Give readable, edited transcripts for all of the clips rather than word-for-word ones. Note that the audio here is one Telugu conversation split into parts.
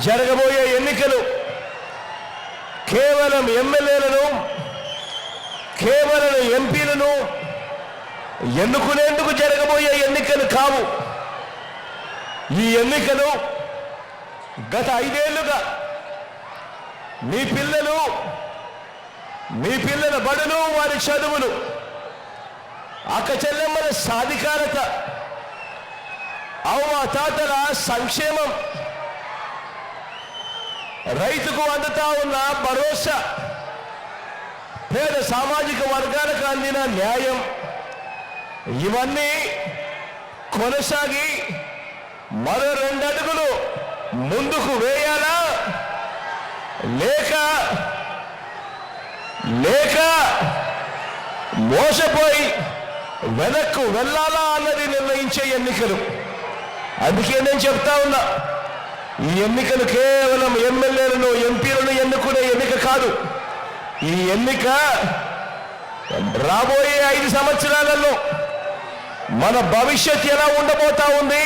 జరగబోయే ఎన్నికలు కేవలం ఎమ్మెల్యేలను, కేవలం ఎంపీలను ఎన్నుకునేందుకు జరగబోయే ఎన్నికలు కావు. ఈ ఎన్నికలు గత 5 ఏళ్లుగా మీ పిల్లల బడులు, వారి చదువులు, అక్క చెల్లెమ్మల సాధికారత, తాతల సంక్షేమం, రైతుకు అందుతా ఉన్న భరోసా, పేద సామాజిక వర్గాలకు అందిన న్యాయం, ఇవన్నీ కొనసాగి మరో 2 అడుగులు ముందుకు వేయాలా లేక మోసపోయి వెనక్కు వెళ్ళాలా అన్నది నిర్ణయించే ఎన్నికలు. అందుకే నేను చెప్తా ఉన్నా, ఈ ఎన్నికలు కేవలం ఎమ్మెల్యేలను, ఎంపీలను ఎన్నుకునే ఎన్నిక కాదు. ఈ ఎన్నిక రాబోయే 5 సంవత్సరాలలో మన భవిష్యత్ ఎలా ఉండబోతా ఉంది,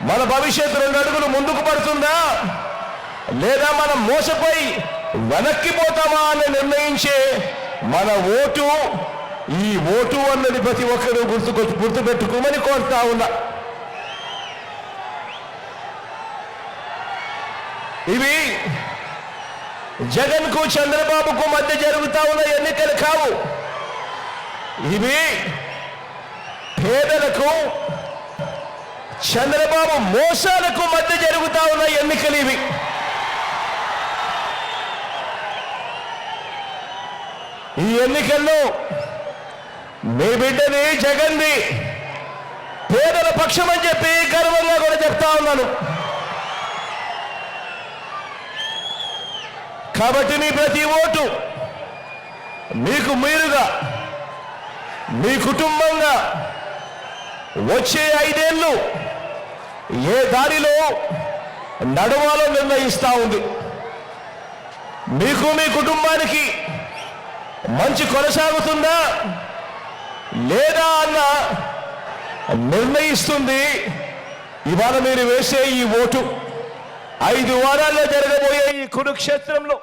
మన భవిష్యత్తు 2 అడుగులు ముందుకు పడుతుందా లేదా మనం మోసపోయి వెనక్కిపోతామా అని నిర్ణయించే మన ఓటు. ఈ ఓటు అన్నది ప్రతి ఒక్కరూ గుర్తుపెట్టుకోమని కోరుతా ఉన్నా. ఇవి జగన్కు, చంద్రబాబుకు మధ్య జరుగుతా ఉన్న ఎన్నికలు కావు. ఇవి పేదలకు, చంద్రబాబు మోసాలకు మధ్య జరుగుతా ఉన్న ఎన్నికలు. ఇవి ఈ ఎన్నికల్లో మీ బిడ్డని, జగన్ని పేదల పక్షమని చెప్పి గర్వంగా కూడా చెప్తా ఉన్నాను. కాబట్టి మీ ప్రతి ఓటు మీకు మీరుగా, మీ కుటుంబంగా వచ్చే 5 ఏళ్ళు ఏ దారిలో నడవాలో నిర్ణయిస్తా ఉంది. మీకు, మీ కుటుంబానికి మంచి కొనసాగుతుందా లేదా అన్న నిర్ణయిస్తుంది ఇవాళ మీరు వేసే ఈ ఓటు. 5 వారాల్లో జరగబోయే ఈ కురుక్షేత్రంలో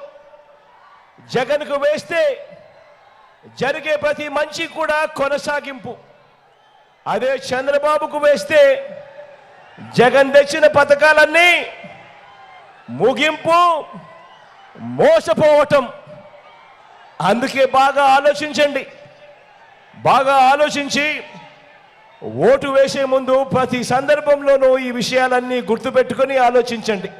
జగన్కు వేస్తే జరిగే ప్రతి మంచి కూడా కొనసాగింపు. అదే చంద్రబాబుకు వేస్తే జగన్ తెచ్చిన పథకాలన్నీ ముగింపు, మోసపోవటం. అందుకే బాగా ఆలోచించండి. బాగా ఆలోచించి ఓటు వేసే ముందు ప్రతి సందర్భంలోనూ ఈ విషయాలన్నీ గుర్తుపెట్టుకొని ఆలోచించండి.